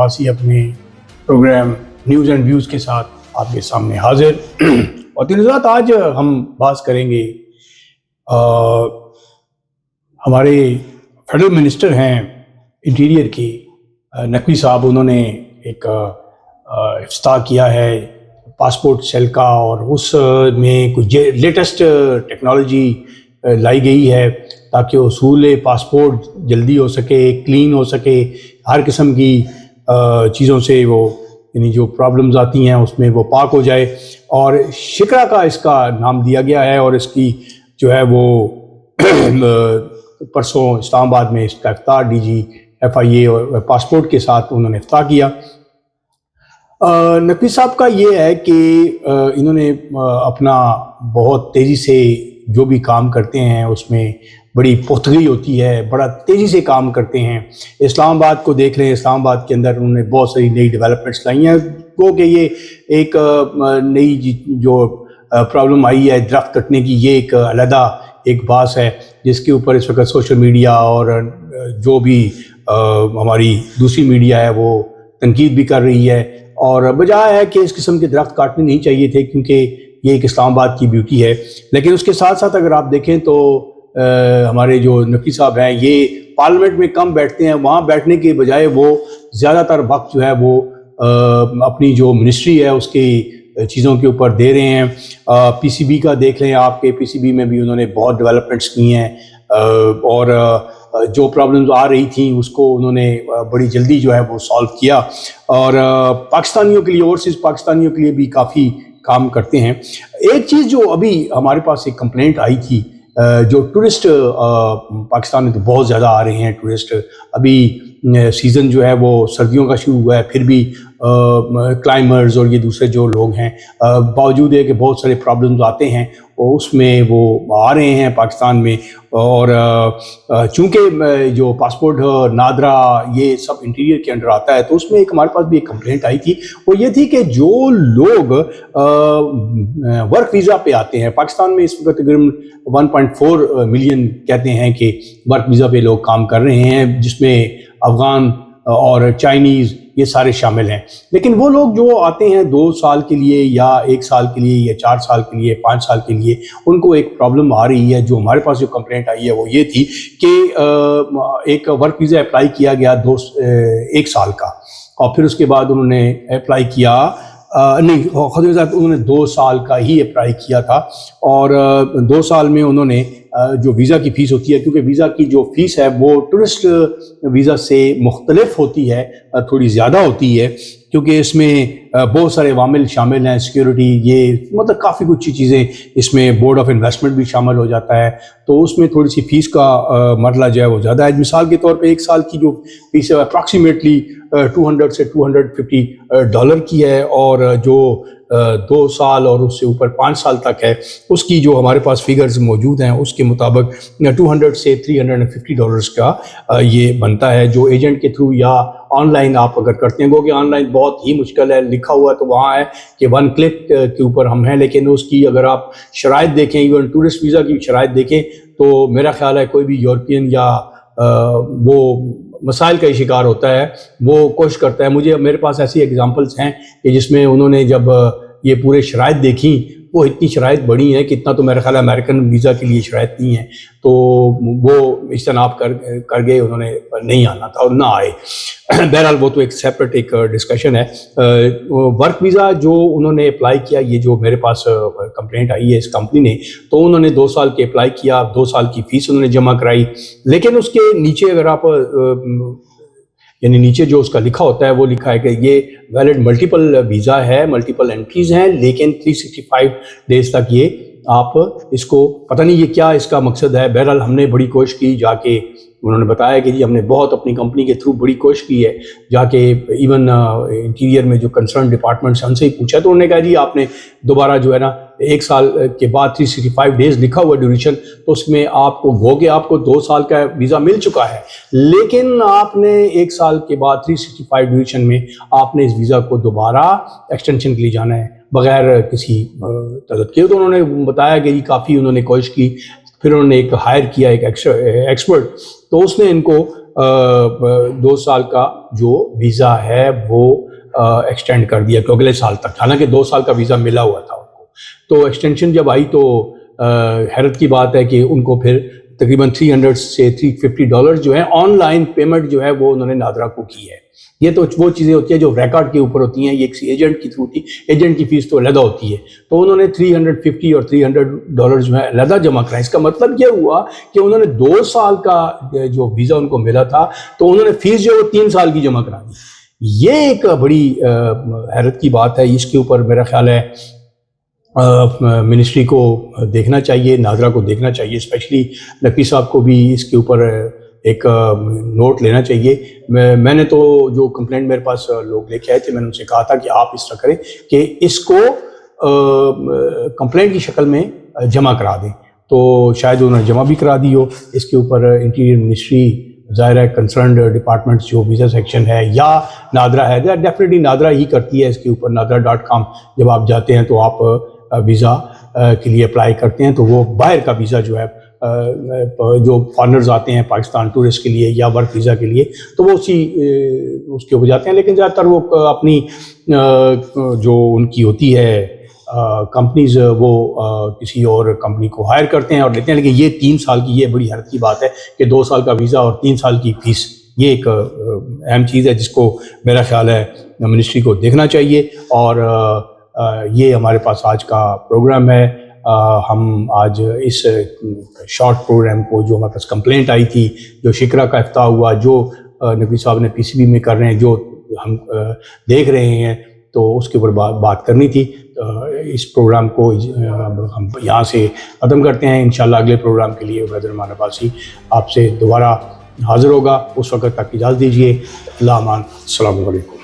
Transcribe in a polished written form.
عباسی اپنے programme news and views کے ساتھ آپ کے سامنے حاضر اور تنازعات آج ہم بات کریں گے ہمارے فیڈرل منسٹر ہیں انٹیریئر کی نقوی صاحب، انہوں نے ایک افتتاح کیا ہے پاسپورٹ سیل کا، اور اس میں کچھ لیٹسٹ ٹیکنالوجی لائی گئی ہے تاکہ حصول پاسپورٹ جلدی ہو سکے، کلین ہو سکے، ہر قسم کی چیزوں سے وہ یعنی جو پرابلمز آتی ہیں اس میں وہ پاک ہو جائے. اور شکرا کا اس کا نام دیا گیا ہے، اور اس کی جو ہے وہ پرسوں اسلام آباد میں اس کا افتتاح DGFIA اور پاسپورٹ کے ساتھ انہوں نے افتتاح کیا. نقوی صاحب کا یہ ہے کہ انہوں نے اپنا بہت تیزی سے جو بھی کام کرتے ہیں اس میں بڑی پختگی ہوتی ہے، بڑا تیزی سے کام کرتے ہیں. اسلام آباد کو دیکھ لیں، اسلام آباد کے اندر انہوں نے بہت ساری نئی ڈیولپمنٹس لائی ہیں. گو کہ یہ ایک نئی جو پرابلم آئی ہے درخت کٹنے کی، یہ ایک علیحدہ ایک باس ہے جس کے اوپر اس وقت سوشل میڈیا اور جو بھی ہماری دوسری میڈیا ہے وہ تنقید بھی کر رہی ہے. اور بجائے ہے کہ اس قسم کے درخت کاٹنے نہیں چاہیے تھے کیونکہ یہ ایک اسلام آباد کی بیوٹی ہے. لیکن اس کے ساتھ ساتھ اگر آپ دیکھیں تو ہمارے جو نقوی صاحب ہیں یہ پارلیمنٹ میں کم بیٹھتے ہیں، وہاں بیٹھنے کے بجائے وہ زیادہ تر وقت جو ہے وہ اپنی جو منسٹری ہے اس کی چیزوں کے اوپر دے رہے ہیں. PCB کا دیکھ لیں آپ کے PCB میں بھی انہوں نے بہت ڈیولپمنٹس کی ہیں، اور جو پرابلمز آ رہی تھیں اس کو انہوں نے بڑی جلدی جو ہے وہ سالو کیا، اور پاکستانیوں کے لیے، اوورسیز پاکستانیوں کے لیے بھی کافی کام کرتے ہیں. ایک چیز جو ابھی ہمارے پاس ایک کمپلینٹ آئی تھی، جو ٹورسٹ پاکستان میں تو بہت زیادہ آ رہے ہیں ٹورسٹ، ابھی سیزن جو ہے وہ سردیوں کا شروع ہوا ہے، پھر بھی کلائمرز اور یہ دوسرے جو لوگ ہیں باوجود ہے کہ بہت سارے پرابلمز آتے ہیں اور اس میں وہ آ رہے ہیں پاکستان میں. اور چونکہ جو پاسپورٹ نادرا یہ سب انٹیریئر کے انڈر آتا ہے، تو اس میں ایک ہمارے پاس بھی ایک کمپلینٹ آئی تھی. وہ یہ تھی کہ جو لوگ ورک ویزا پہ آتے ہیں پاکستان میں، اس وقت تقریباً 1.4 ملین کہتے ہیں کہ ورک ویزا پہ لوگ کام کر رہے ہیں، جس میں افغان اور چائنیز یہ سارے شامل ہیں. لیکن وہ لوگ جو آتے ہیں 2 سال کے لیے یا 1 سال کے لیے یا 4 سال کے لیے 5 سال کے لیے، ان کو ایک پرابلم آ رہی ہے. جو ہمارے پاس جو کمپلینٹ آئی ہے وہ یہ تھی کہ ایک ورک ویزا اپلائی کیا گیا 1 سال کا، اور پھر اس کے بعد انہوں نے اپلائی کیا نہیں خود انہوں نے 2 سال کا ہی اپلائی کیا تھا. اور 2 سال میں انہوں نے جو ویزا کی فیس ہوتی ہے، کیونکہ ویزا کی جو فیس ہے وہ ٹورسٹ ویزا سے مختلف ہوتی ہے، تھوڑی زیادہ ہوتی ہے، کیونکہ اس میں بہت سارے عوامل شامل ہیں، سیکیورٹی، یہ مطلب کافی کچھ چیزیں، اس میں بورڈ آف انویسٹمنٹ بھی شامل ہو جاتا ہے، تو اس میں تھوڑی سی فیس کا مرحلہ جو ہے وہ زیادہ ہے. مثال کے طور پہ 1 سال کی جو فیس ہے اپراکسیمیٹلی $200 سے $250 کی ہے، اور جو 2 سال اور اس سے اوپر 5 سال تک ہے اس کی جو ہمارے پاس فگرز موجود ہیں اس کے مطابق $200 سے $350 کا یہ بنتا ہے، جو ایجنٹ کے تھرو یا آن لائن آپ اگر کرتے ہیں. گو کہ آن لائن بہت ہی مشکل ہے، لکھا ہوا تو وہاں ہے کہ 1 کلک کے اوپر ہم ہیں، لیکن اس کی اگر آپ شرائط دیکھیں، ایون ٹورسٹ ویزا کی شرائط دیکھیں تو میرا خیال ہے کوئی بھی یورپین یا وہ مسائل کا شکار ہوتا ہے، وہ کوشش کرتا ہے. میرے پاس ایسی ایگزامپلس ہیں کہ جس میں انہوں نے جب یہ پورے شرائط دیکھیں، وہ اتنی شرائط بڑی ہیں کہ اتنا تو میرا خیال ہے امریکن ویزا کے لیے شرائط نہیں ہیں، تو وہ اجتناب کر گئے، انہوں نے نہیں آنا تھا اور نہ آئے. بہرحال وہ تو ایک سیپریٹ ایک ڈسکشن ہے. ورک ویزا جو انہوں نے اپلائی کیا، یہ جو میرے پاس کمپلینٹ آئی ہے اس کمپنی نے، تو انہوں نے 2 سال کے اپلائی کیا، 2 سال کی فیس انہوں نے جمع کرائی. لیکن اس کے نیچے اگر آپ یعنی نیچے جو اس کا لکھا ہوتا ہے وہ لکھا ہے کہ یہ ویلڈ ملٹیپل ویزا ہے، ملٹیپل انٹریز ہیں، لیکن 365 ڈیز تک یہ آپ اس کو، پتہ نہیں یہ کیا اس کا مقصد ہے. بہرحال ہم نے بڑی کوشش کی جا کے، انہوں نے بتایا کہ جی ہم نے بہت اپنی کمپنی کے تھرو بڑی کوشش کی ہے جا کے، ایون انٹیریئر میں جو کنسرن ڈپارٹمنٹس ان سے ہی پوچھا تو انہوں نے کہا جی آپ نے دوبارہ جو ہے نا 1 سال کے بعد 365 ڈیز لکھا ہوا ڈیوریشن، تو اس میں آپ کو گو کہ آپ کو 2 سال کا ویزا مل چکا ہے، لیکن آپ نے 1 سال کے بعد 365 ڈیوریشن میں آپ نے اس ویزا کو دوبارہ ایکسٹینشن کے لیے جانا ہے بغیر کسی طلب کے. تو انہوں نے بتایا کہ جی کافی انہوں نے کوشش کی. پھر انہوں نے ایک ہائر کیا ایک ایکسپرٹ، تو اس نے ان کو 2 سال کا جو ویزا ہے وہ ایکسٹینڈ کر دیا کہ اگلے سال تک، حالانکہ 2 سال کا ویزا ملا ہوا تھا ان کو. تو ایکسٹینشن جب آئی تو حیرت کی بات ہے کہ ان کو پھر تقریباً $300 سے $350 جو ہیں آن لائن پیمنٹ جو ہے وہ انہوں نے نادرا کو کی ہے. یہ تو وہ چیزیں ہوتی ہیں جو ریکارڈ کے اوپر ہوتی ہیں، یہ کسی ایجنٹ کے تھرو تھی، ایجنٹ کی فیس تو علیحدہ ہوتی ہے. تو انہوں نے $350 اور $300 جو ہے علیحدہ جمع کرائے. اس کا مطلب یہ ہوا کہ انہوں نے 2 سال کا جو ویزا ان کو ملا تھا تو انہوں نے فیس جو ہے 3 سال کی جمع کرا دی. یہ ایک بڑی حیرت کی بات ہے. اس کے اوپر میرا خیال ہے منسٹری کو دیکھنا چاہیے، ناظرہ کو دیکھنا چاہیے، اسپیشلی نقوی صاحب کو بھی اس کے اوپر ایک نوٹ لینا چاہیے. میں نے تو جو کمپلینٹ میرے پاس لوگ لے کے آئے تھے، میں نے ان سے کہا تھا کہ آپ اس طرح کریں کہ اس کو کمپلینٹ کی شکل میں جمع کرا دیں. تو شاید انہوں نے جمع بھی کرا دی ہو. اس کے اوپر انٹیریئر منسٹری ظاہر ہے کنسرنڈ ڈپارٹمنٹس جو ویزا سیکشن ہے یا نادرا ہے، ڈیفینیٹلی نادرا ہی کرتی ہے اس کے اوپر. نادرا.com جب آپ جاتے ہیں تو آپ ویزا کے لیے اپلائی کرتے ہیں تو وہ باہر کا ویزا جو ہے جو فارنرز آتے ہیں پاکستان ٹورسٹ کے لیے یا ورک ویزا کے لیے تو وہ اس کے اوپر جاتے ہیں. لیکن زیادہ تر وہ اپنی جو ان کی ہوتی ہے کمپنیز وہ کسی اور کمپنی کو ہائر کرتے ہیں اور لیتے ہیں. لیکن یہ 3 سال کی، یہ بڑی حیرت کی بات ہے کہ 2 سال کا ویزا اور 3 سال کی فیس، یہ ایک اہم چیز ہے جس کو میرا خیال ہے منسٹری کو دیکھنا چاہیے. اور یہ ہمارے پاس آج کا پروگرام ہے. ہم آج اس شارٹ پروگرام کو، جو ہمارے پاس کمپلینٹ آئی تھی، جو شکرہ کا افتتاح ہوا، جو نقوی صاحب نے PCB میں کر رہے ہیں، جو ہم دیکھ رہے ہیں، تو اس کے اوپر بات کرنی تھی. اس پروگرام کو ہم یہاں سے ختم کرتے ہیں. انشاءاللہ اگلے پروگرام کے لیے عبید الرحمان عباسی آپ سے دوبارہ حاضر ہوگا. اس وقت تک اجازت دیجیے. اللہ امان. السلام علیکم.